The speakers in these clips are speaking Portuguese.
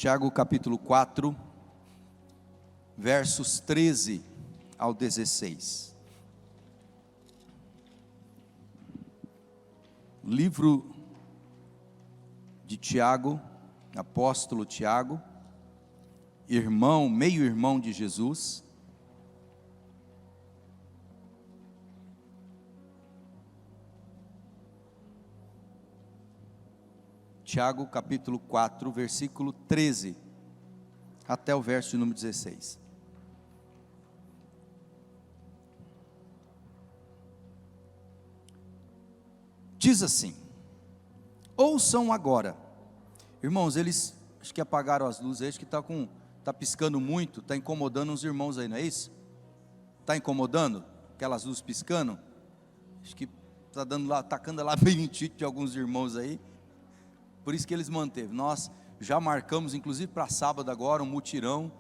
Tiago capítulo 4, versos 13 ao 16. Livro de Tiago, apóstolo Tiago, irmão, meio-irmão de Jesus. Tiago capítulo 4, versículo 13, até o verso número 16. Diz assim: ouçam agora. Irmãos, eles acho que apagaram as luzes aí, acho que está piscando muito, está incomodando os irmãos aí, não é isso? Está incomodando? Aquelas luzes piscando? Acho que está dando lá, atacando a labirintite de alguns irmãos aí. Por isso que eles manteve. Nós já marcamos, inclusive para sábado agora, um mutirão.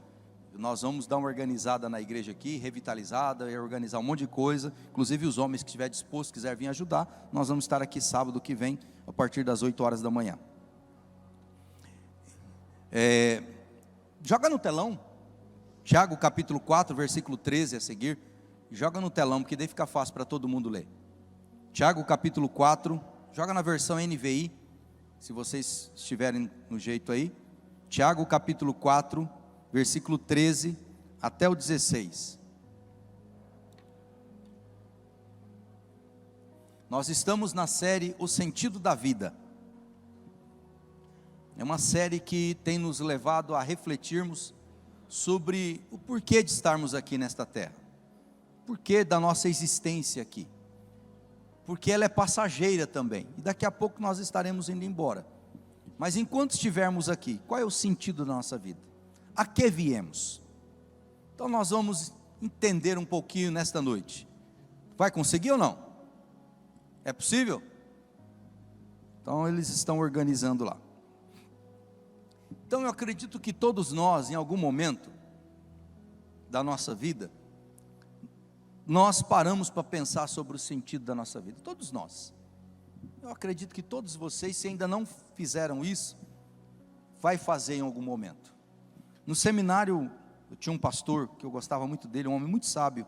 Nós vamos dar uma organizada na igreja aqui, revitalizada, organizar um monte de coisa. Inclusive os homens que estiver dispostos, quiser vir ajudar, nós vamos estar aqui sábado que vem, a partir das 8 horas da manhã. Joga no telão, Tiago capítulo 4, versículo 13 a seguir. Joga no telão, porque daí fica fácil para todo mundo ler. Tiago capítulo 4, joga na versão NVI, se vocês estiverem no jeito aí. Tiago capítulo 4, versículo 13 até o 16. Nós estamos na série O Sentido da Vida. É uma série que tem nos levado a refletirmos sobre o porquê de estarmos aqui nesta terra, porquê da nossa existência aqui, porque ela é passageira também, e daqui a pouco nós estaremos indo embora. Mas enquanto estivermos aqui, qual é o sentido da nossa vida? A que viemos? Então nós vamos entender um pouquinho nesta noite. Vai conseguir ou não? É possível? Então eles estão organizando lá. Então eu acredito que todos nós, em algum momento da nossa vida, nós paramos para pensar sobre o sentido da nossa vida. Todos nós. Eu acredito que todos vocês, se ainda não fizeram isso, vai fazer em algum momento. No seminário, eu tinha um pastor que eu gostava muito dele, um homem muito sábio.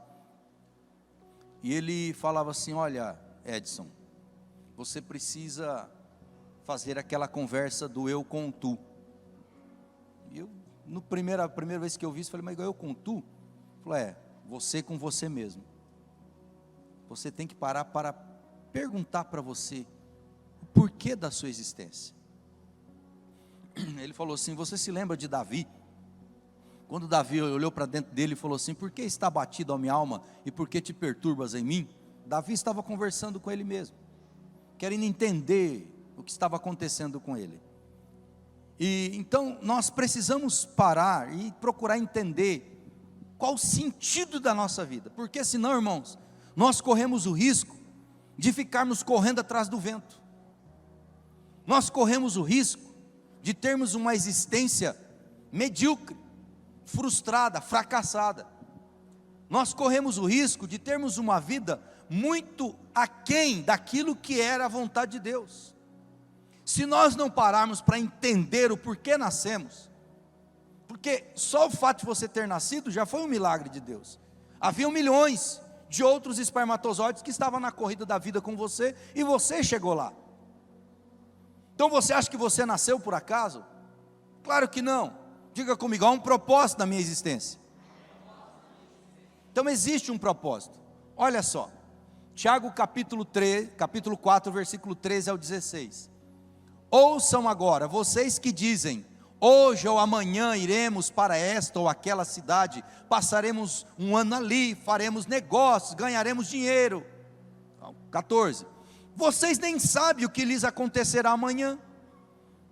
E ele falava assim: olha, Edson, você precisa fazer aquela conversa do eu com tu. E eu, primeira vez que eu vi isso, falei: mas eu com tu? Ele falou: você com você mesmo. Você tem que parar para perguntar para você o porquê da sua existência. Ele falou assim: você se lembra de Davi? Quando Davi olhou para dentro dele e falou assim: por que está abatido a minha alma e por que te perturbas em mim? Davi estava conversando com ele mesmo, querendo entender o que estava acontecendo com ele. E então nós precisamos parar e procurar entender qual o sentido da nossa vida, porque senão, irmãos, nós corremos o risco de ficarmos correndo atrás do vento. Nós corremos o risco de termos uma existência medíocre, frustrada, fracassada. Nós corremos o risco de termos uma vida muito aquém daquilo que era a vontade de Deus. Se nós não pararmos para entender o porquê nascemos, porque só o fato de você ter nascido já foi um milagre de Deus. Havia milhões de outros espermatozoides que estavam na corrida da vida com você, e você chegou lá. Então você acha que você nasceu por acaso? Claro que não. Diga comigo: há um propósito na minha existência. Então existe um propósito. Olha só, Tiago capítulo 4, versículo 13 ao 16. Ouçam agora, vocês que dizem: hoje ou amanhã iremos para esta ou aquela cidade, passaremos um ano ali, faremos negócios, ganharemos dinheiro. 14. Vocês nem sabem o que lhes acontecerá amanhã.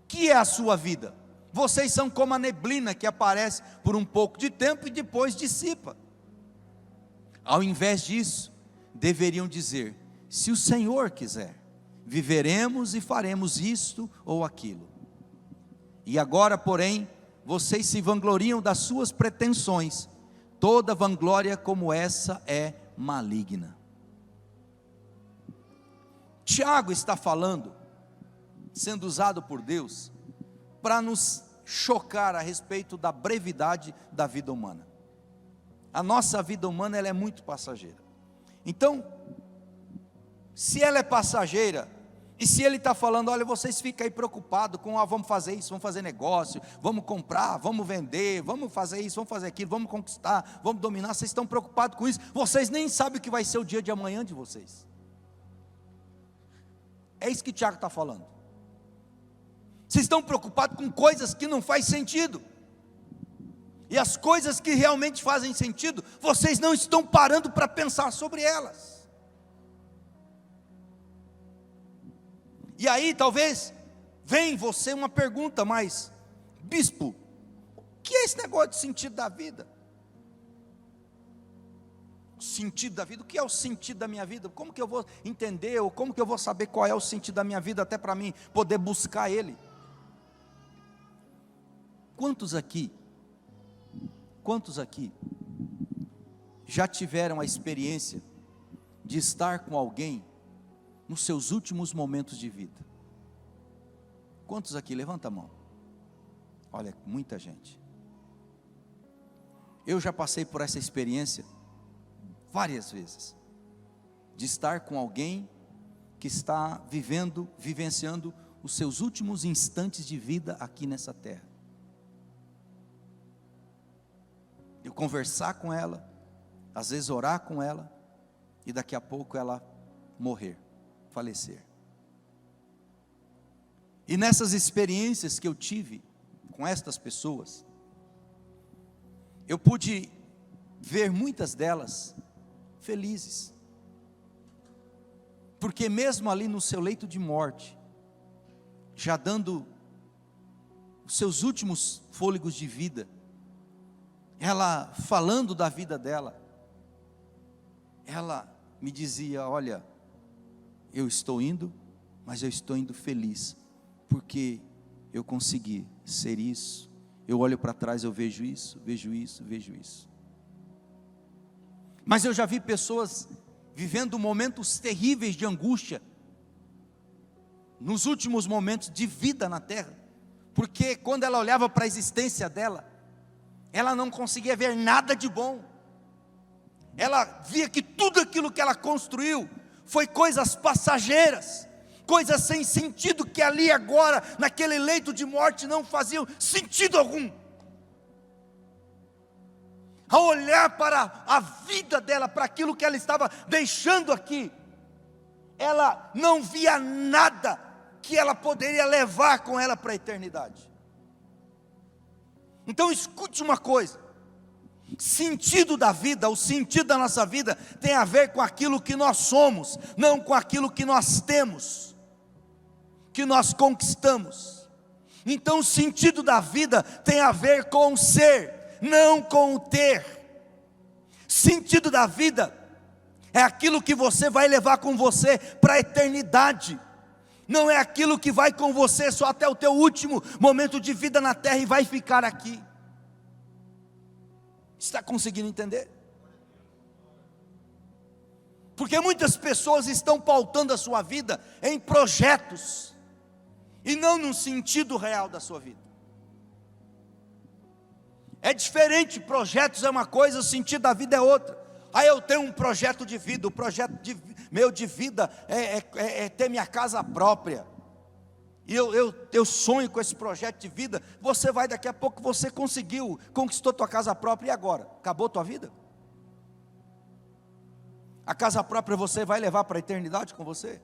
Que é a sua vida? Vocês são como a neblina que aparece por um pouco de tempo e depois dissipa. Ao invés disso, deveriam dizer: se o Senhor quiser, viveremos e faremos isto ou aquilo. E agora, porém, vocês se vangloriam das suas pretensões. Toda vanglória como essa é maligna. Tiago está falando, sendo usado por Deus, para nos chocar a respeito da brevidade da vida humana. A nossa vida humana, ela é muito passageira. Então, se ela é passageira, e se ele está falando, olha, vocês ficam aí preocupados com, vamos fazer isso, vamos fazer negócio, vamos comprar, vamos vender, vamos fazer isso, vamos fazer aquilo, vamos conquistar, vamos dominar, vocês estão preocupados com isso, vocês nem sabem o que vai ser o dia de amanhã de vocês. É isso que Tiago está falando. Vocês estão preocupados com coisas que não faz sentido, e as coisas que realmente fazem sentido, vocês não estão parando para pensar sobre elas. E aí talvez vem você uma pergunta, mas bispo, o que é esse negócio de sentido da vida? O sentido da vida, o que é o sentido da minha vida? Como que eu vou entender, ou como que eu vou saber qual é o sentido da minha vida, até para mim poder buscar ele? Quantos aqui já tiveram a experiência de estar com alguém nos seus últimos momentos de vida? Quantos aqui? Levanta a mão. Olha, muita gente. Eu já passei por essa experiência várias vezes, de estar com alguém que está vivenciando os seus últimos instantes de vida aqui nessa terra. Eu conversar com ela, às vezes orar com ela, e daqui a pouco ela morrer, falecer. E nessas experiências que eu tive com estas pessoas, eu pude ver muitas delas felizes, porque mesmo ali no seu leito de morte, já dando os seus últimos fôlegos de vida, ela falando da vida dela, ela me dizia, olha, eu estou indo, mas eu estou indo feliz, porque eu consegui ser isso. Eu olho para trás, eu vejo isso, vejo isso, vejo isso. Mas eu já vi pessoas vivendo momentos terríveis de angústia, nos últimos momentos de vida na terra, porque quando ela olhava para a existência dela, ela não conseguia ver nada de bom. Ela via que tudo aquilo que ela construiu foi coisas passageiras, coisas sem sentido, que ali agora, naquele leito de morte, não faziam sentido algum. Ao olhar para a vida dela, para aquilo que ela estava deixando aqui, ela não via nada que ela poderia levar com ela para a eternidade. Então escute uma coisa, sentido da vida, o sentido da nossa vida tem a ver com aquilo que nós somos, não com aquilo que nós temos, que nós conquistamos. Então o sentido da vida tem a ver com o ser, não com o ter. Sentido da vida é aquilo que você vai levar com você para a eternidade, não é aquilo que vai com você só até o teu último momento de vida na terra e vai ficar aqui. Está conseguindo entender? Porque muitas pessoas estão pautando a sua vida em projetos, e não no sentido real da sua vida. É diferente, projetos é uma coisa, o sentido da vida é outra. Aí eu tenho um projeto de vida, o projeto meu de vida é ter minha casa própria. E eu sonho com esse projeto de vida. Você vai, daqui a pouco você conseguiu, conquistou tua casa própria, e agora? Acabou tua vida? A casa própria você vai levar para a eternidade com você?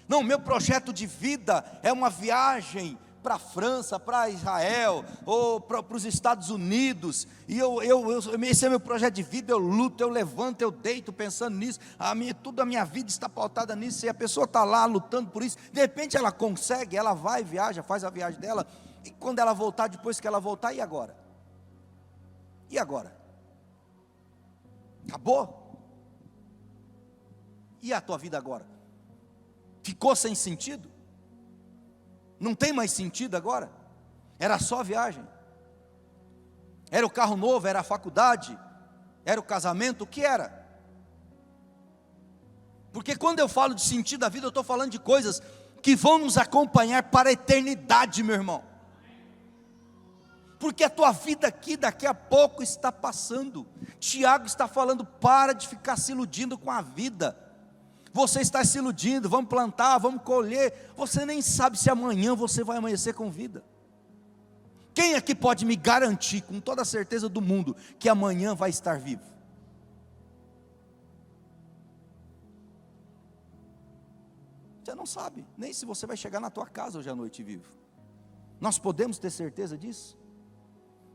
Não, meu projeto de vida é uma viagem para a França, para Israel, ou para os Estados Unidos, e esse é meu projeto de vida. Eu luto, eu levanto, eu deito pensando nisso, toda a minha vida está pautada nisso, e a pessoa está lá lutando por isso, de repente ela consegue, ela vai, viaja, faz a viagem dela, e quando ela voltar, depois que ela voltar, e agora? E agora? Acabou? E a tua vida agora? Ficou sem sentido? Não tem mais sentido agora? Era só viagem? Era o carro novo? Era a faculdade? Era o casamento? O que era? Porque quando eu falo de sentido da vida, eu estou falando de coisas que vão nos acompanhar para a eternidade, meu irmão. porque a tua vida aqui daqui a pouco está passando. Tiago está falando, para de ficar se iludindo com a vida. Você está se iludindo, vamos plantar, vamos colher, você nem sabe se amanhã você vai amanhecer com vida. Quem aqui pode me garantir, com toda a certeza do mundo, que amanhã vai estar vivo? Você não sabe, nem se você vai chegar na tua casa hoje à noite vivo. Nós podemos ter certeza disso?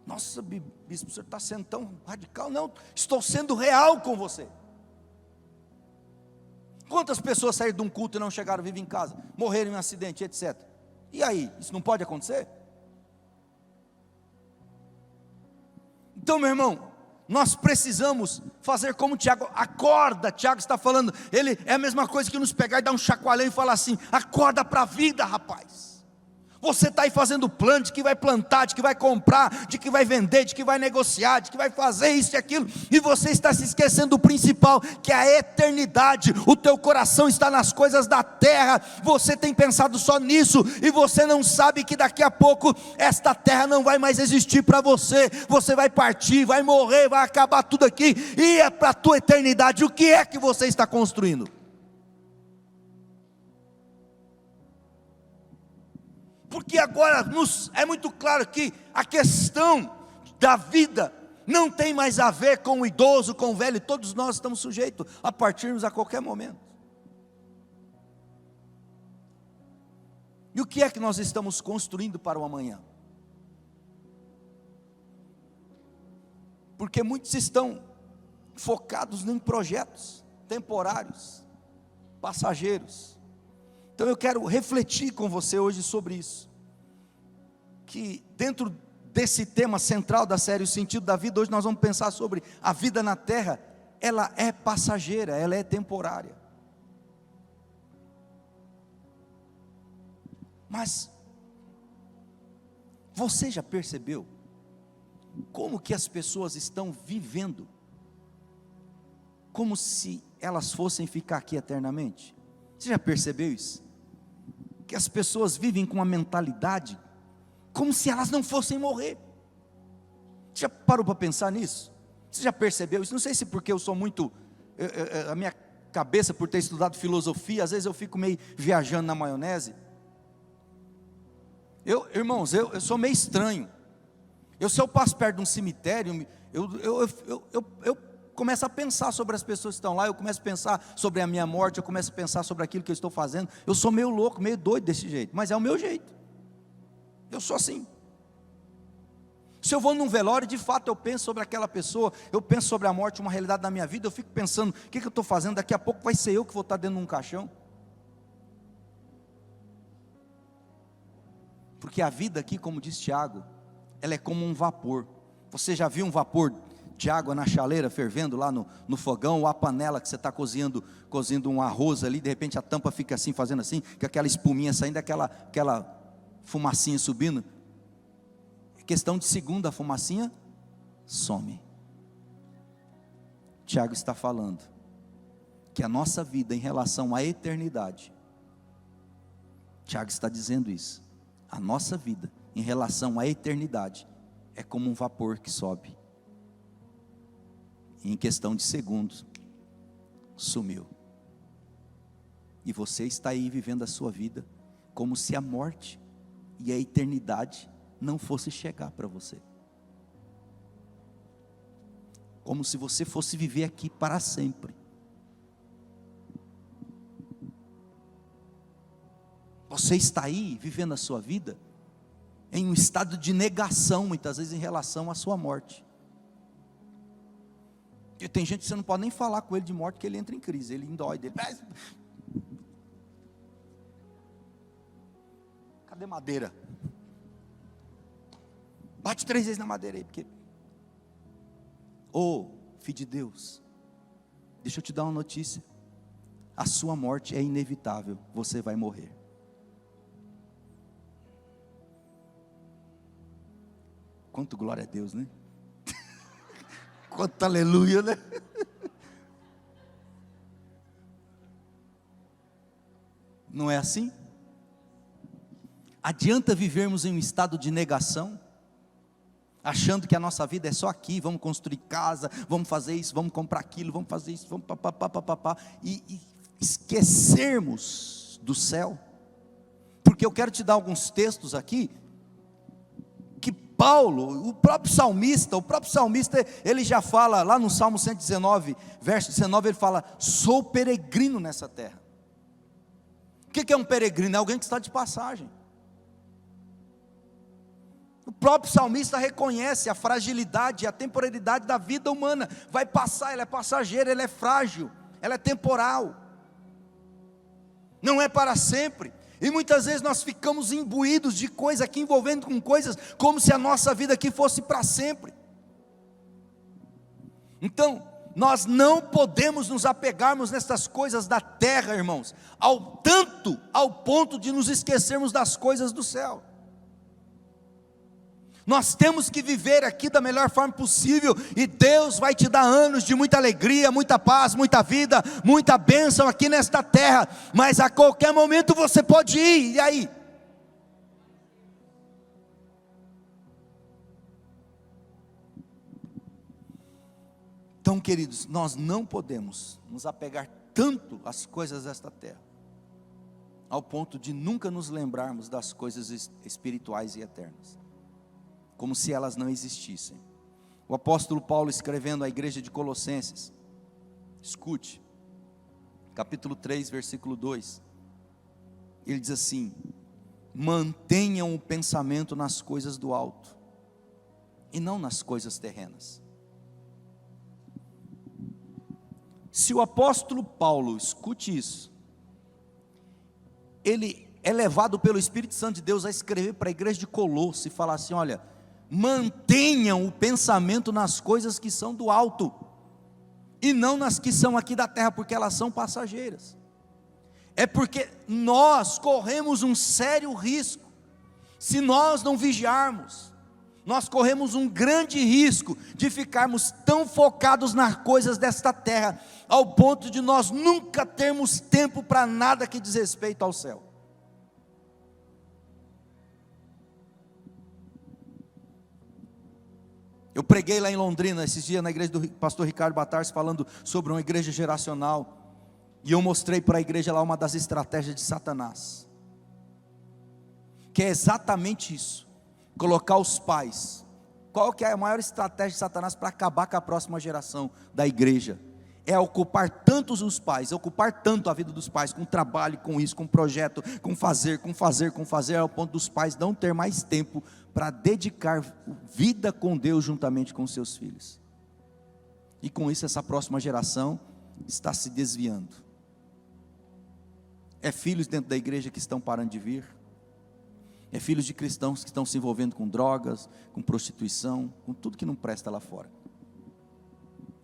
Nossa, bispo, o senhor está sendo tão radical. Não, estou sendo real com você. Quantas pessoas saíram de um culto e não chegaram vivos em casa? Morreram em um acidente, etc. E aí, isso não pode acontecer? Então, meu irmão, nós precisamos fazer como Tiago. Acorda, Tiago está falando. Ele é a mesma coisa que nos pegar e dar um chacoalhão e falar assim: acorda para a vida, rapaz. Você está aí fazendo plano de que vai plantar, de que vai comprar, de que vai vender, de que vai negociar, de que vai fazer isso e aquilo, e você está se esquecendo do principal, que é a eternidade. O teu coração está nas coisas da terra, você tem pensado só nisso, e você não sabe que daqui a pouco, esta terra não vai mais existir para você, você vai partir, vai morrer, vai acabar tudo aqui, e é para a tua eternidade. O que é que você está construindo? Porque agora é muito claro que a questão da vida não tem mais a ver com o idoso, com o velho. Todos nós estamos sujeitos a partirmos a qualquer momento. E o que é que nós estamos construindo para o amanhã? Porque muitos estão focados em projetos temporários, passageiros. Então eu quero refletir com você hoje sobre isso, que dentro desse tema central da série O Sentido da Vida, hoje nós vamos pensar sobre a vida na terra. Ela é passageira, ela é temporária. Mas você já percebeu como que as pessoas estão vivendo como se elas fossem ficar aqui eternamente? Você já percebeu isso? Que as pessoas vivem com uma mentalidade como se elas não fossem morrer. Você já parou para pensar nisso? Você já percebeu isso? Não sei se porque eu sou muito, a minha cabeça por ter estudado filosofia, às vezes eu fico meio viajando na maionese. Irmãos, eu sou meio estranho. Se eu passo perto de um cemitério, eu começo a pensar sobre as pessoas que estão lá, eu começo a pensar sobre a minha morte, eu começo a pensar sobre aquilo que eu estou fazendo. Eu sou meio louco, meio doido desse jeito, mas é o meu jeito. Eu sou assim. Se eu vou num velório, de fato eu penso sobre aquela pessoa, eu penso sobre a morte, uma realidade da minha vida, eu fico pensando, o que eu estou fazendo? Daqui a pouco vai ser eu que vou estar dentro de um caixão. Porque a vida aqui, como diz Tiago, ela é como um vapor. Você já viu um vapor de água na chaleira fervendo lá no fogão, ou a panela que você está cozinhando um arroz ali, de repente a tampa fica assim, fazendo assim, com aquela espuminha saindo, aquela fumacinha subindo? É questão de segundo, a fumacinha some. Tiago está falando que a nossa vida em relação à eternidade, Tiago está dizendo isso, a nossa vida em relação à eternidade é como um vapor que sobe, e em questão de segundos sumiu. E você está aí vivendo a sua vida como se a morte e a eternidade não fosse chegar para você, como se você fosse viver aqui para sempre. Você está aí vivendo a sua vida em um estado de negação, muitas vezes em relação à sua morte. E tem gente que você não pode nem falar com ele de morte, que ele entra em crise, ele endói dele. Cadê madeira? Bate 3 vezes na madeira aí, porque... filho de Deus, deixa eu te dar uma notícia. A sua morte é inevitável, você vai morrer. Quanto glória a Deus, né? Quanto aleluia, né? Não é assim? Adianta vivermos em um estado de negação? achando que a nossa vida é só aqui, vamos construir casa, vamos fazer isso, vamos comprar aquilo, vamos fazer isso, vamos papapá, e esquecermos do céu. Porque eu quero te dar alguns textos aqui, que Paulo, o próprio salmista, ele já fala, lá no Salmo 119, verso 19, ele fala: sou peregrino nessa terra. O que é um peregrino? É alguém que está de passagem. O próprio salmista reconhece a fragilidade e a temporalidade da vida humana. Vai passar, ela é passageira, ela é frágil, ela é temporal, não é para sempre. E muitas vezes nós ficamos imbuídos de coisas aqui, envolvendo com coisas, como se a nossa vida aqui fosse para sempre. Então, nós não podemos nos apegarmos nessas coisas da terra, irmãos, ao ponto de nos esquecermos das coisas do céu. Nós temos que viver aqui da melhor forma possível, e Deus vai te dar anos de muita alegria, muita paz, muita vida, muita bênção aqui nesta terra, mas a qualquer momento você pode ir, e aí? Então, queridos, nós não podemos nos apegar tanto às coisas desta terra, ao ponto de nunca nos lembrarmos das coisas espirituais e eternas, como se elas não existissem. O apóstolo Paulo, escrevendo à igreja de Colossenses, escute, capítulo 3, versículo 2, ele diz assim: mantenham o pensamento nas coisas do alto, e não nas coisas terrenas. Se o apóstolo Paulo, escute isso, ele é levado pelo Espírito Santo de Deus a escrever para a igreja de Colosso, e falar assim: olha, mantenham o pensamento nas coisas que são do alto, e não nas que são aqui da terra, porque elas são passageiras. É porque nós corremos um sério risco, se nós não vigiarmos. Nós corremos um grande risco de ficarmos tão focados nas coisas desta terra, ao ponto de nós nunca termos tempo para nada que diz respeito ao céu. Eu preguei lá em Londrina esses dias, na igreja do pastor Ricardo Batarse, falando sobre uma igreja geracional, e eu mostrei para a igreja lá uma das estratégias de Satanás, que é exatamente isso: colocar os pais. Qual que é a maior estratégia de Satanás para acabar com a próxima geração da igreja? É ocupar tanto os pais, ocupar tanto a vida dos pais, com trabalho, com isso, com projeto, com fazer, ao ponto dos pais não ter mais tempo para dedicar vida com Deus juntamente com seus filhos. E com isso essa próxima geração está se desviando. É filhos dentro da igreja que estão parando de vir. É filhos de cristãos que estão se envolvendo com drogas, com prostituição, com tudo que não presta lá fora.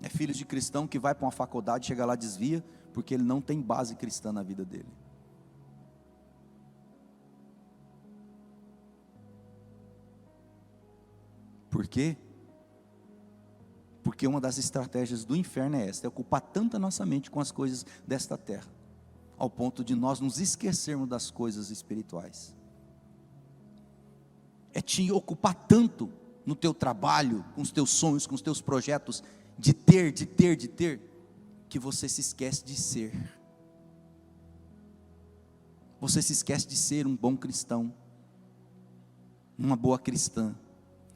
É filhos de cristão que vai para uma faculdade, chega lá, desvia, porque ele não tem base cristã na vida dele. Por quê? Porque uma das estratégias do inferno é esta: é ocupar tanto a nossa mente com as coisas desta terra, ao ponto de nós nos esquecermos das coisas espirituais. É te ocupar tanto no teu trabalho, com os teus sonhos, com os teus projetos, de ter, que você se esquece de ser. Você se esquece de ser um bom cristão, uma boa cristã,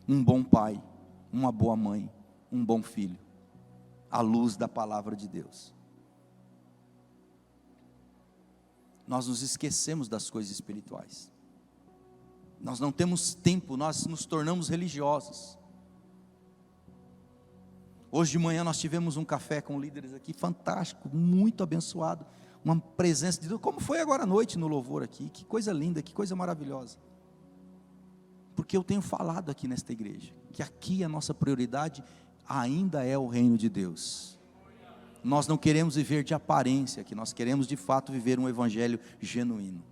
um bom pai, uma boa mãe, um bom filho, à luz da palavra de Deus. Nós nos esquecemos das coisas espirituais. Nós não temos tempo, nós nos tornamos religiosos. Hoje de manhã nós tivemos um café com líderes aqui, fantástico, muito abençoado, uma presença de Deus, como foi agora à noite no louvor aqui, que coisa linda, que coisa maravilhosa. Porque eu tenho falado aqui nesta igreja, que aqui a nossa prioridade ainda é o reino de Deus. Nós não queremos viver de aparência aqui, nós queremos de fato viver um evangelho genuíno.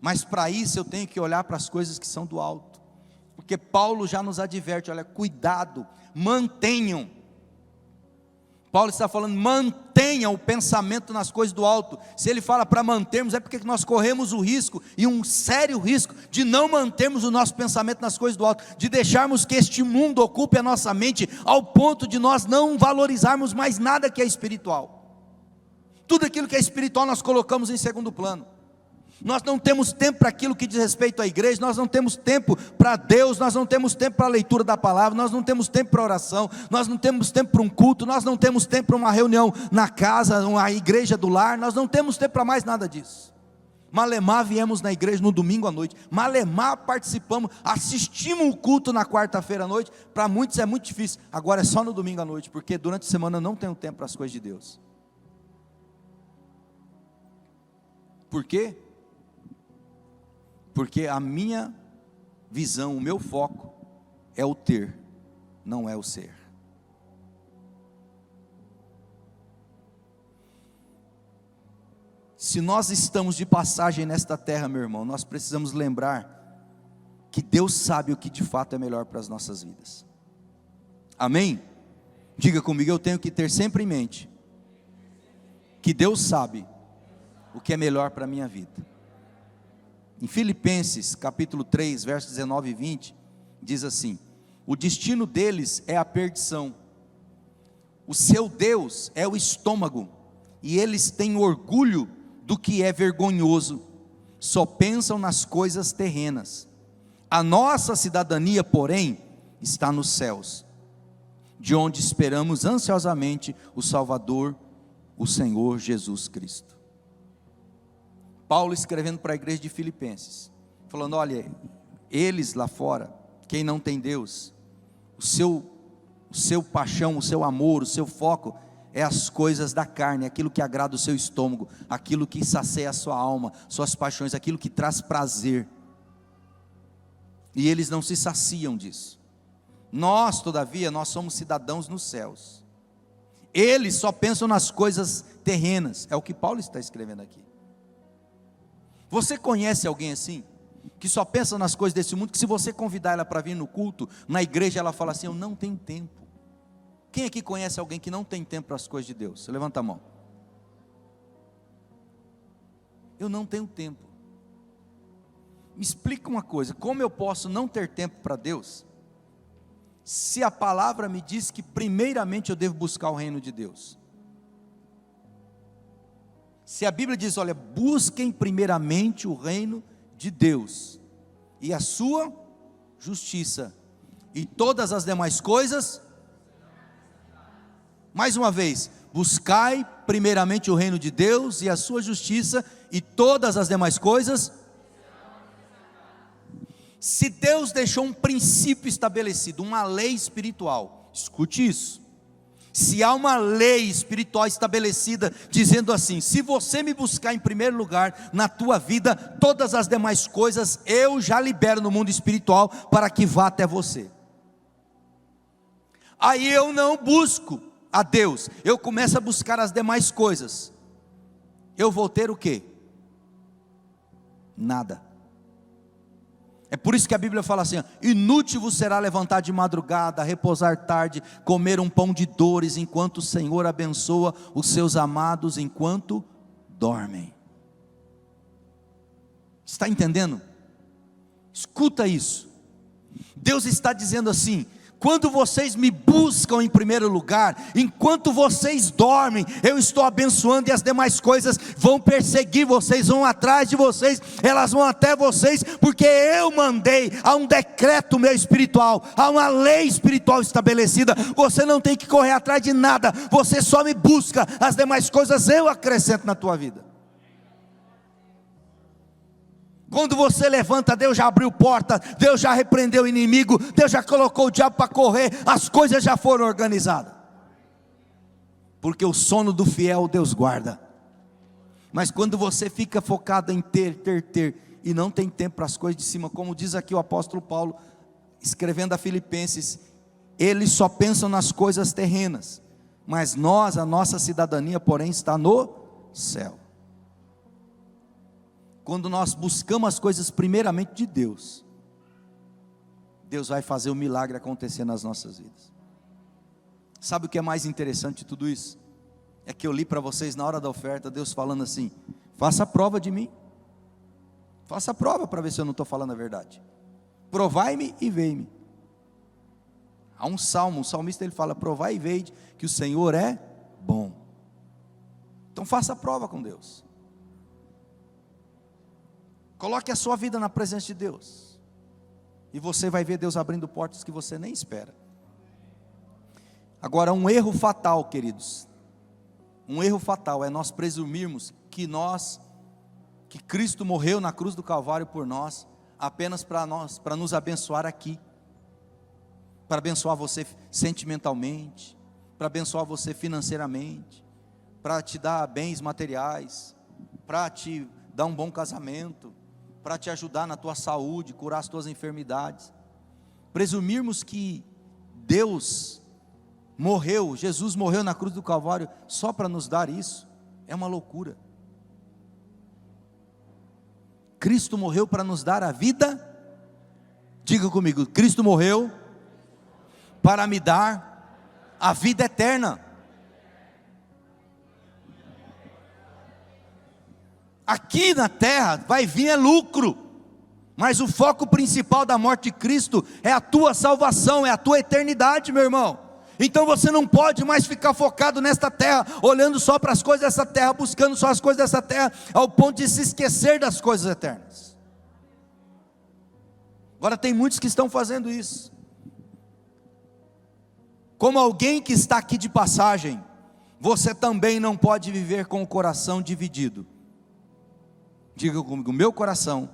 Mas para isso eu tenho que olhar para as coisas que são do alto, porque Paulo já nos adverte: olha, cuidado, mantenham, Paulo está falando, mantenha o pensamento nas coisas do alto. Se ele fala para mantermos, é porque nós corremos o risco, e um sério risco, de não mantermos o nosso pensamento nas coisas do alto, de deixarmos que este mundo ocupe a nossa mente, ao ponto de nós não valorizarmos mais nada que é espiritual. Tudo aquilo que é espiritual nós colocamos em segundo plano. Nós não temos tempo para aquilo que diz respeito à igreja, nós não temos tempo para Deus, nós não temos tempo para a leitura da palavra, nós não temos tempo para oração, nós não temos tempo para um culto, nós não temos tempo para uma reunião na casa, uma igreja do lar, nós não temos tempo para mais nada disso. Malemar viemos na igreja no domingo à noite, malemar participamos, assistimos o culto na quarta-feira à noite. Para muitos é muito difícil, agora é só no domingo à noite, porque durante a semana eu não tenho tempo para as coisas de Deus. Por quê? Porque a minha visão, o meu foco é o ter, não é o ser. Se nós estamos de passagem nesta terra, meu irmão, nós precisamos lembrar que Deus sabe o que de fato é melhor para as nossas vidas. Amém? Diga comigo, eu tenho que ter sempre em mente que Deus sabe o que é melhor para a minha vida. Em Filipenses capítulo 3, versos 19 e 20, diz assim: o destino deles é a perdição, o seu Deus é o estômago, e eles têm orgulho do que é vergonhoso, só pensam nas coisas terrenas. A nossa cidadania, porém, está nos céus, de onde esperamos ansiosamente o Salvador, o Senhor Jesus Cristo. Paulo escrevendo para a igreja de Filipenses, falando, olha, eles lá fora, quem não tem Deus, o seu paixão, o seu amor, o seu foco, é as coisas da carne, aquilo que agrada o seu estômago, aquilo que sacia a sua alma, suas paixões, aquilo que traz prazer, e eles não se saciam disso. Nós, todavia, nós somos cidadãos nos céus, eles só pensam nas coisas terrenas, é o que Paulo está escrevendo aqui. Você conhece alguém assim, que só pensa nas coisas desse mundo, que se você convidar ela para vir no culto, na igreja ela fala assim, eu não tenho tempo. Quem aqui conhece alguém que não tem tempo para as coisas de Deus? Você levanta a mão. Eu não tenho tempo. Me explica uma coisa, como eu posso não ter tempo para Deus, se a palavra me diz que primeiramente eu devo buscar o reino de Deus? Se a Bíblia diz, olha, busquem primeiramente o reino de Deus e a sua justiça, e todas as demais coisas, mais uma vez, buscai primeiramente o reino de Deus e a sua justiça, e todas as demais coisas. Se Deus deixou um princípio estabelecido, uma lei espiritual, escute isso. Se há uma lei espiritual estabelecida, dizendo assim, se você me buscar em primeiro lugar na tua vida, todas as demais coisas eu já libero no mundo espiritual para que vá até você. Aí eu não busco a Deus, eu começo a buscar as demais coisas, eu vou ter o quê? Nada. É por isso que a Bíblia fala assim, inútil vos será levantar de madrugada, repousar tarde, comer um pão de dores, enquanto o Senhor abençoa os seus amados, enquanto dormem. Está entendendo? Escuta isso, Deus está dizendo assim, quando vocês me buscam em primeiro lugar, enquanto vocês dormem, eu estou abençoando, e as demais coisas vão perseguir vocês, vão atrás de vocês, elas vão até vocês, porque eu mandei, há um decreto meu espiritual, há uma lei espiritual estabelecida, você não tem que correr atrás de nada, você só me busca, as demais coisas eu acrescento na tua vida. Quando você levanta, Deus já abriu porta, Deus já repreendeu o inimigo, Deus já colocou o diabo para correr, as coisas já foram organizadas. Porque o sono do fiel Deus guarda. Mas quando você fica focado em ter, e não tem tempo para as coisas de cima, como diz aqui o apóstolo Paulo, escrevendo a Filipenses, eles só pensam nas coisas terrenas, mas nós, a nossa cidadania, porém, está no céu. Quando nós buscamos as coisas primeiramente de Deus, Deus vai fazer o milagre acontecer nas nossas vidas. Sabe o que é mais interessante de tudo isso? É que eu li para vocês na hora da oferta, Deus falando assim: faça a prova de mim, faça a prova para ver se eu não estou falando a verdade. Provai-me e vei-me. Há um salmo, o salmista ele fala: provai e vede que o Senhor é bom. Então faça a prova com Deus. Coloque a sua vida na presença de Deus, e você vai ver Deus abrindo portas que você nem espera. Agora, um erro fatal, queridos, um erro fatal é nós presumirmos que Cristo morreu na cruz do Calvário por nós, apenas para nos abençoar aqui, para abençoar você sentimentalmente, para abençoar você financeiramente, para te dar bens materiais, para te dar um bom casamento, para te ajudar na tua saúde, curar as tuas enfermidades. Presumirmos que Jesus morreu na cruz do Calvário só para nos dar isso, é uma loucura. Cristo morreu para nos dar a vida. Diga comigo: Cristo morreu para me dar a vida eterna. Aqui na terra vai vir lucro, mas o foco principal da morte de Cristo é a tua salvação, é a tua eternidade, meu irmão. Então você não pode mais ficar focado nesta terra, olhando só para as coisas dessa terra, buscando só as coisas dessa terra, ao ponto de se esquecer das coisas eternas. Agora tem muitos que estão fazendo isso. Como alguém que está aqui de passagem, você também não pode viver com o coração dividido. Diga comigo: meu coração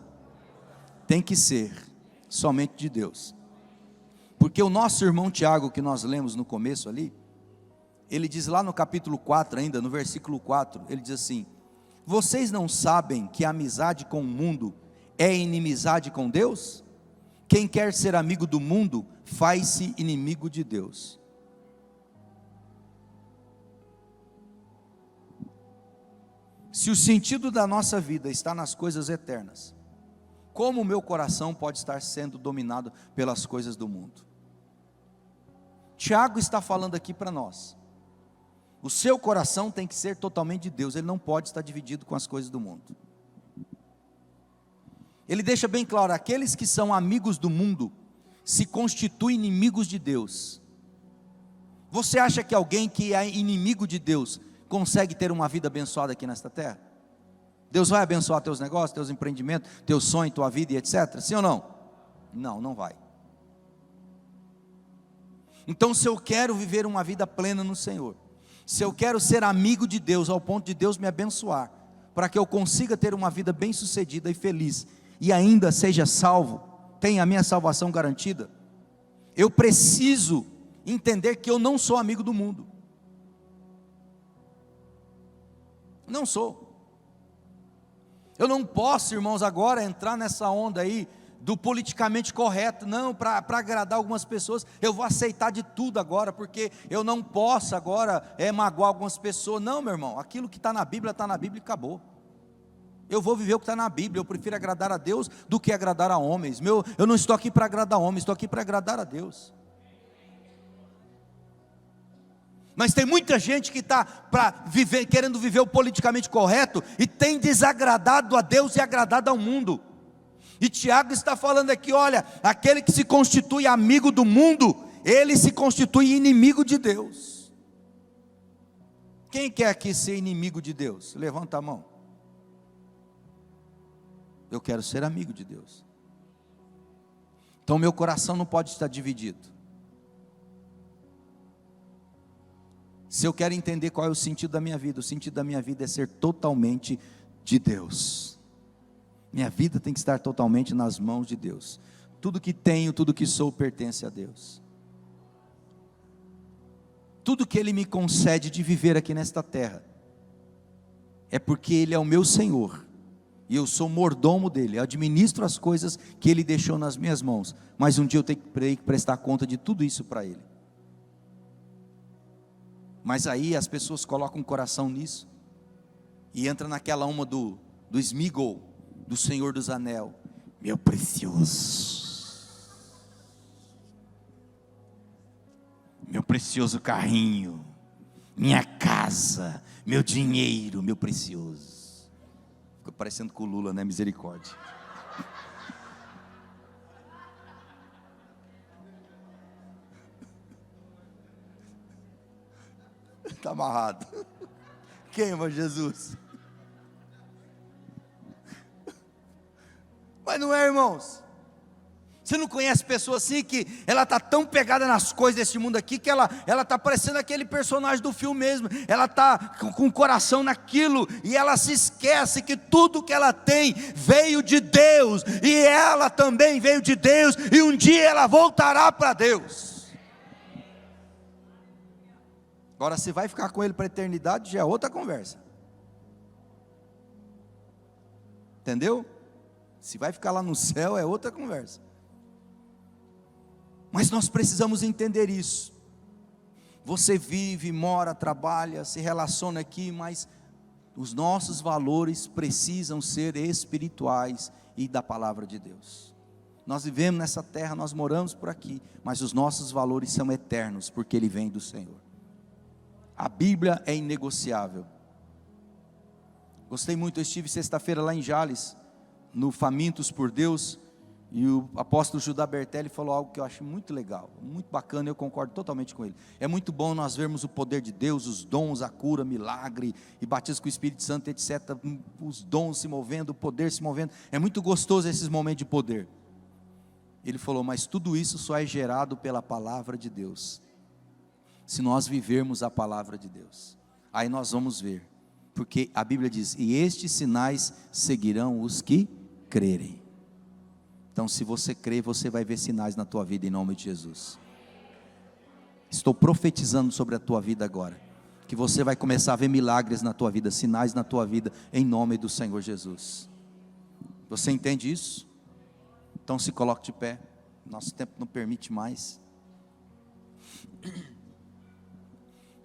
tem que ser somente de Deus. Porque o nosso irmão Tiago, que nós lemos no começo ali, ele diz lá no capítulo 4 ainda, no versículo 4, ele diz assim: vocês não sabem que a amizade com o mundo é inimizade com Deus? Quem quer ser amigo do mundo, faz-se inimigo de Deus. Se o sentido da nossa vida está nas coisas eternas, como o meu coração pode estar sendo dominado pelas coisas do mundo? Tiago está falando aqui para nós: o seu coração tem que ser totalmente de Deus, ele não pode estar dividido com as coisas do mundo. Ele deixa bem claro: aqueles que são amigos do mundo se constituem inimigos de Deus. Você acha que alguém que é inimigo de Deus consegue ter uma vida abençoada aqui nesta terra? Deus vai abençoar teus negócios, teus empreendimentos, teu sonho, tua vida e etc? Sim ou não? Não, não vai. Então, se eu quero viver uma vida plena no Senhor, se eu quero ser amigo de Deus, ao ponto de Deus me abençoar, para que eu consiga ter uma vida bem sucedida e feliz, e ainda seja salvo, tenha a minha salvação garantida, eu preciso entender que eu não sou amigo do mundo. Não sou. Eu não posso, irmãos, agora entrar nessa onda aí do politicamente correto. Não, para agradar algumas pessoas, eu vou aceitar de tudo agora, porque eu não posso agora magoar algumas pessoas. Não, meu irmão, aquilo que está na Bíblia e acabou. Eu vou viver o que está na Bíblia. Eu prefiro agradar a Deus do que agradar a homens. Eu não estou aqui para agradar homens, estou aqui para agradar a Deus. Mas tem muita gente que está querendo viver o politicamente correto e tem desagradado a Deus e agradado ao mundo. E Tiago está falando aqui: olha, aquele que se constitui amigo do mundo, ele se constitui inimigo de Deus. Quem quer aqui ser inimigo de Deus? Levanta a mão. Eu quero ser amigo de Deus. Então meu coração não pode estar dividido. Se eu quero entender qual é o sentido da minha vida, o sentido da minha vida é ser totalmente de Deus. Minha vida tem que estar totalmente nas mãos de Deus. Tudo que tenho, tudo que sou pertence a Deus. Tudo que Ele me concede de viver aqui nesta terra é porque Ele é o meu Senhor e eu sou mordomo dEle. Eu administro as coisas que Ele deixou nas minhas mãos, mas um dia eu tenho que prestar conta de tudo isso para Ele. Mas aí as pessoas colocam o coração nisso e entra naquela uma do Sméagol, do Senhor dos Anéis. Meu precioso. meu precioso carrinho, minha casa, meu dinheiro, meu precioso. Ficou parecendo com o Lula, né? Misericórdia. Está amarrado. Queima, Jesus. Mas não é, irmãos? Você não conhece pessoa assim que ela está tão pegada nas coisas desse mundo aqui que ela está parecendo aquele personagem do filme mesmo. Ela está com o coração naquilo e ela se esquece que tudo que ela tem veio de Deus e ela também veio de Deus e um dia ela voltará para Deus. Agora, se vai ficar com ele para a eternidade, já é outra conversa. Entendeu? Se vai ficar lá no céu, é outra conversa. Mas nós precisamos entender isso. Você vive, mora, trabalha, se relaciona aqui, mas os nossos valores precisam ser espirituais e da palavra de Deus. Nós vivemos nessa terra, nós moramos por aqui, mas os nossos valores são eternos, porque Ele vem do Senhor. A Bíblia é inegociável. Gostei muito, eu estive sexta-feira lá em Jales, no Famintos por Deus, e o apóstolo Judá Bertelli falou algo que eu acho muito legal, muito bacana, eu concordo totalmente com ele. É muito bom nós vermos o poder de Deus, os dons, a cura, milagre, e batismo com o Espírito Santo, etc. Os dons se movendo, o poder se movendo. É muito gostoso esses momentos de poder. Ele falou, mas tudo isso só é gerado pela palavra de Deus. Se nós vivermos a palavra de Deus, aí nós vamos ver, porque a Bíblia diz, e estes sinais seguirão os que crerem. Então, se você crer, você vai ver sinais na tua vida, em nome de Jesus. Estou profetizando sobre a tua vida agora, que você vai começar a ver milagres na tua vida, sinais na tua vida, em nome do Senhor Jesus. Você entende isso? Então se coloque de pé, nosso tempo não permite mais.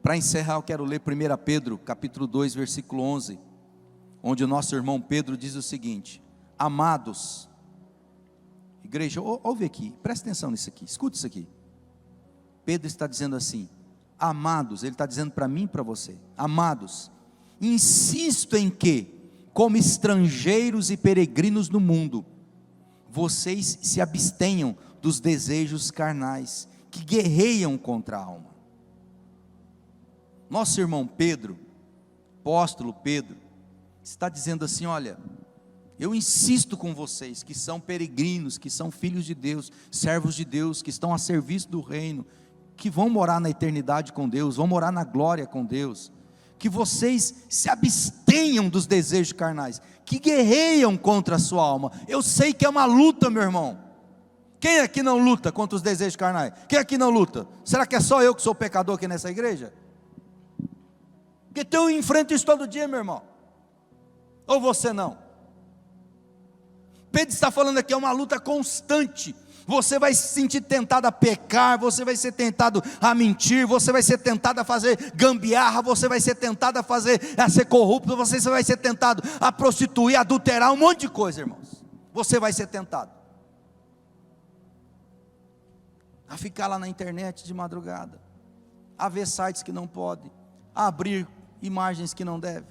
Para encerrar, eu quero ler 1 Pedro, capítulo 2, versículo 11, onde o nosso irmão Pedro diz o seguinte: amados, igreja, ouve aqui, presta atenção nisso aqui, escuta isso aqui. Pedro está dizendo assim, amados, ele está dizendo para mim e para você, amados, insisto em que, como estrangeiros e peregrinos no mundo, vocês se abstenham dos desejos carnais, que guerreiam contra a alma. Nosso irmão Pedro, apóstolo Pedro, está dizendo assim, olha, eu insisto com vocês, que são peregrinos, que são filhos de Deus, servos de Deus, que estão a serviço do reino, que vão morar na eternidade com Deus, vão morar na glória com Deus, que vocês se abstenham dos desejos carnais, que guerreiam contra a sua alma. Eu sei que é uma luta, meu irmão. Quem aqui não luta contra os desejos carnais? Quem aqui não luta? Será que é só eu que sou pecador aqui nessa igreja? Porque eu enfrento isso todo dia, meu irmão. Ou você não? Pedro está falando aqui, é uma luta constante. Você vai se sentir tentado a pecar, você vai ser tentado a mentir, você vai ser tentado a fazer gambiarra, você vai ser tentado a ser corrupto, você vai ser tentado a prostituir, a adulterar, um monte de coisa, irmãos. Você vai ser tentado a ficar lá na internet de madrugada, a ver sites que não pode, a abrir imagens que não deve.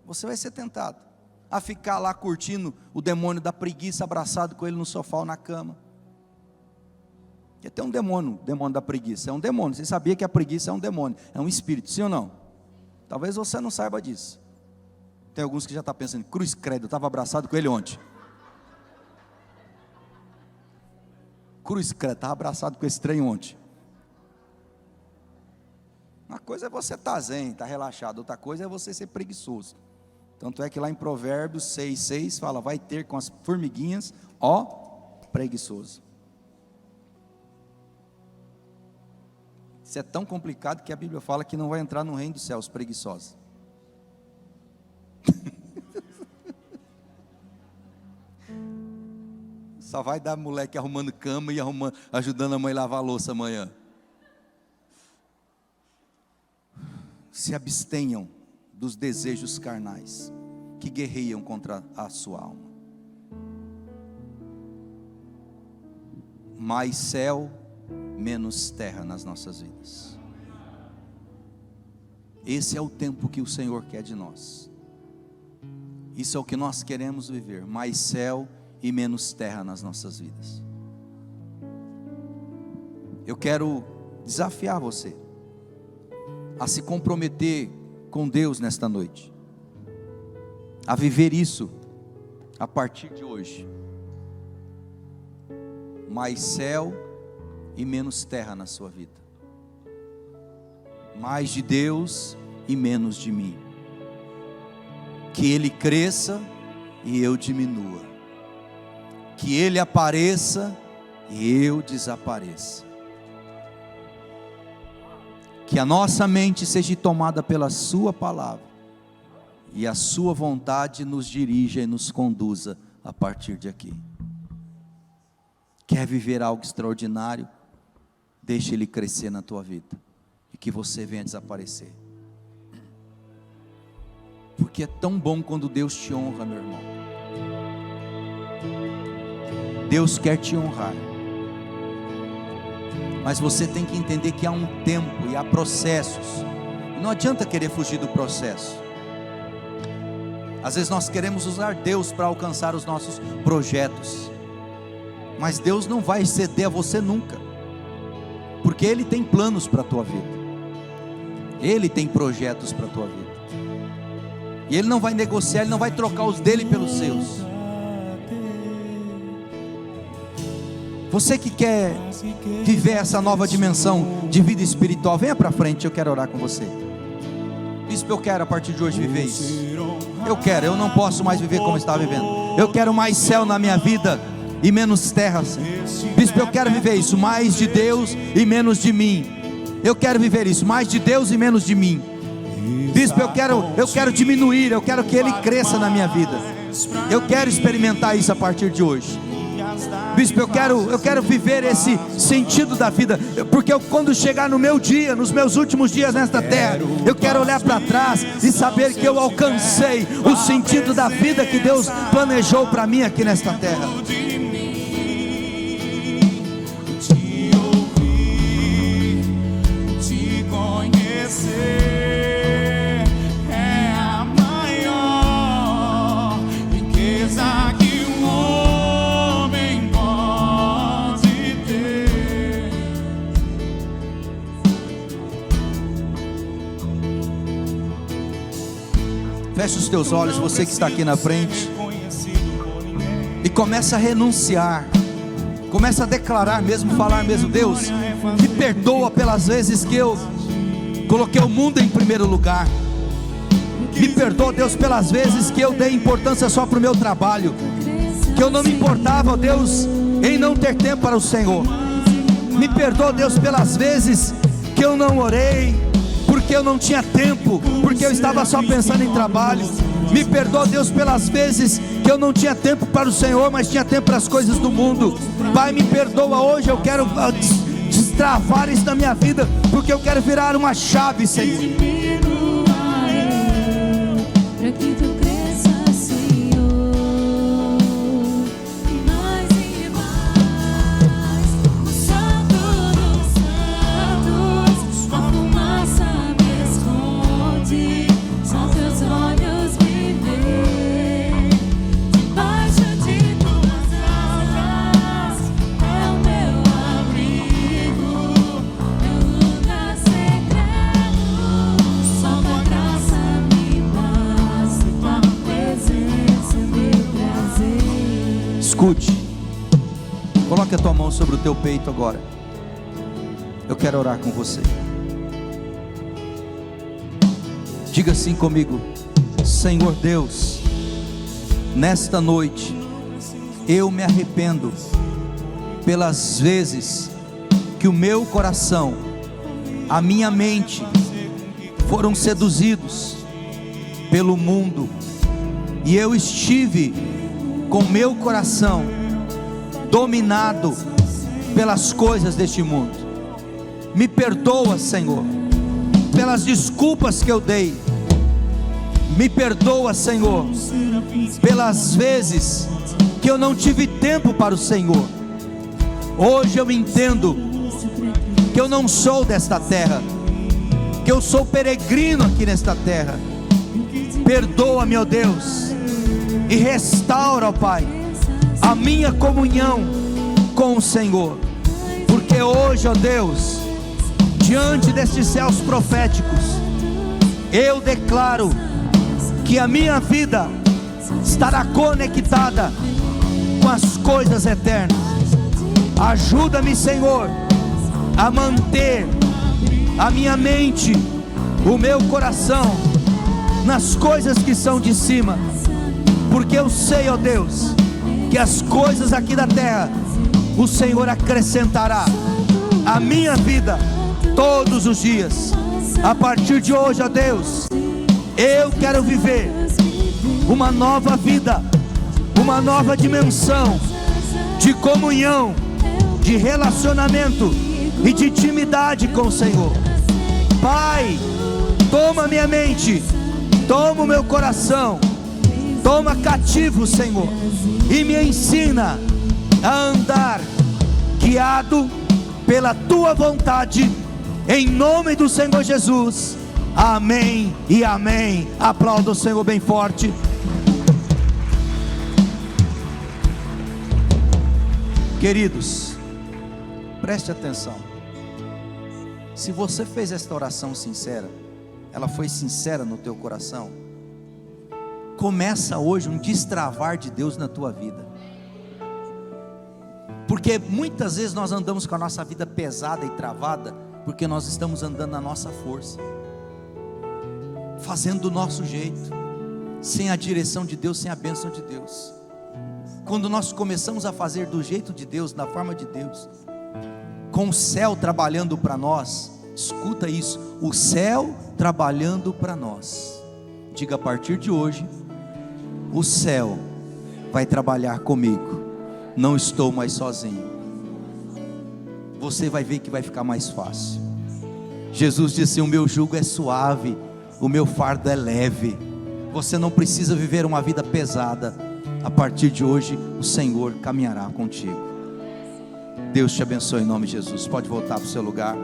Você vai ser tentado a ficar lá curtindo o demônio da preguiça, abraçado com ele no sofá ou na cama. Porque tem um demônio, o demônio da preguiça, é um demônio. Você sabia que a preguiça é um demônio, é um espírito, sim ou não? Talvez você não saiba disso. Tem alguns que já estão pensando, cruz credo, eu estava abraçado com ele ontem. Cruz credo, estava abraçado com esse trem ontem. Uma coisa é você estar zen, estar relaxado, outra coisa é você ser preguiçoso. Tanto é que lá em Provérbios 6,6 fala, vai ter com as formiguinhas, ó, preguiçoso. Isso é tão complicado que a Bíblia fala que não vai entrar no reino dos céus, preguiçosos. Só vai dar moleque arrumando cama e ajudando a mãe a lavar a louça amanhã. Se abstenham dos desejos carnais que guerreiam contra a sua alma. Mais céu, menos terra nas nossas vidas. Esse é o tempo que o Senhor quer de nós. Isso é o que nós queremos viver, mais céu e menos terra nas nossas vidas. Eu quero desafiar você a se comprometer com Deus nesta noite, a viver isso a partir de hoje. Mais céu e menos terra na sua vida. Mais de Deus e menos de mim. Que Ele cresça e eu diminua. Que Ele apareça e eu desapareça. Que a nossa mente seja tomada pela Sua palavra e a Sua vontade nos dirija e nos conduza a partir de aqui. Quer viver algo extraordinário? Deixa Ele crescer na tua vida e que você venha desaparecer. Porque é tão bom quando Deus te honra, meu irmão. Deus quer te honrar, mas você tem que entender que há um tempo e há processos, e não adianta querer fugir do processo. Às vezes nós queremos usar Deus para alcançar os nossos projetos, mas Deus não vai ceder a você nunca, porque Ele tem planos para a tua vida, Ele tem projetos para a tua vida, e Ele não vai negociar, Ele não vai trocar os dele pelos seus. Você que quer viver essa nova dimensão de vida espiritual, venha para frente, eu quero orar com você. Bispo, eu quero a partir de hoje viver isso. Eu não posso mais viver como eu estava vivendo. Eu quero mais céu na minha vida e menos terra. Bispo, eu quero viver isso, mais de Deus e menos de mim. Eu quero viver isso, mais de Deus e menos de mim. Bispo, eu quero diminuir, eu quero que Ele cresça na minha vida. Eu quero experimentar isso a partir de hoje. Bispo, eu quero viver esse sentido da vida, porque quando chegar no meu dia, nos meus últimos dias nesta terra, eu quero olhar para trás e saber que eu alcancei o sentido da vida que Deus planejou para mim aqui nesta terra. Feche os teus olhos, você que está aqui na frente, e começa a renunciar, começa a declarar mesmo, falar mesmo: Deus, me perdoa pelas vezes que eu coloquei o mundo em primeiro lugar. Me perdoa, Deus, pelas vezes que eu dei importância só para o meu trabalho, que eu não me importava, Deus, em não ter tempo para o Senhor. Me perdoa, Deus, pelas vezes que eu não orei, porque eu não tinha tempo, porque eu estava só pensando em trabalho. Me perdoa, Deus, pelas vezes que eu não tinha tempo para o Senhor, mas tinha tempo para as coisas do mundo. Pai, me perdoa hoje, eu quero destravar isso na minha vida, porque eu quero virar uma chave, Senhor. Escute, coloque a tua mão sobre o teu peito agora. Eu quero orar com você. Diga assim comigo: Senhor Deus, nesta noite eu me arrependo pelas vezes que o meu coração, a minha mente foram seduzidos pelo mundo, e eu estive com meu coração dominado pelas coisas deste mundo. Me perdoa, Senhor, pelas desculpas que eu dei. Me perdoa, Senhor, pelas vezes que eu não tive tempo para o Senhor. Hoje eu entendo que eu não sou desta terra, porque eu sou peregrino aqui nesta terra. Perdoa-me, ó Deus, e restaura, ó Pai, a minha comunhão com o Senhor, porque hoje, ó Deus, diante destes céus proféticos, eu declaro que a minha vida estará conectada com as coisas eternas. Ajuda-me, Senhor, a manter a minha mente, o meu coração nas coisas que são de cima, porque eu sei, ó Deus, que as coisas aqui da terra o Senhor acrescentará à minha vida todos os dias. A partir de hoje, ó Deus, eu quero viver uma nova vida, uma nova dimensão de comunhão, de relacionamento e de intimidade com o Senhor. Pai, toma minha mente, toma o meu coração, toma cativo, Senhor, e me ensina a andar guiado pela tua vontade, em nome do Senhor Jesus. Amém e amém. Aplauda o Senhor bem forte. Queridos, preste atenção. Se você fez esta oração sincera, ela foi sincera no teu coração, começa hoje um destravar de Deus na tua vida. Porque muitas vezes nós andamos com a nossa vida pesada e travada, porque nós estamos andando na nossa força, fazendo do nosso jeito, sem a direção de Deus, sem a bênção de Deus. Quando nós começamos a fazer do jeito de Deus, da forma de Deus, com o céu trabalhando para nós, escuta isso, o céu trabalhando para nós. Diga: a partir de hoje, o céu vai trabalhar comigo, não estou mais sozinho. Você vai ver que vai ficar mais fácil. Jesus disse: o meu jugo é suave, o meu fardo é leve. Você não precisa viver uma vida pesada. A partir de hoje, o Senhor caminhará contigo. Deus te abençoe em nome de Jesus. Pode voltar para o seu lugar.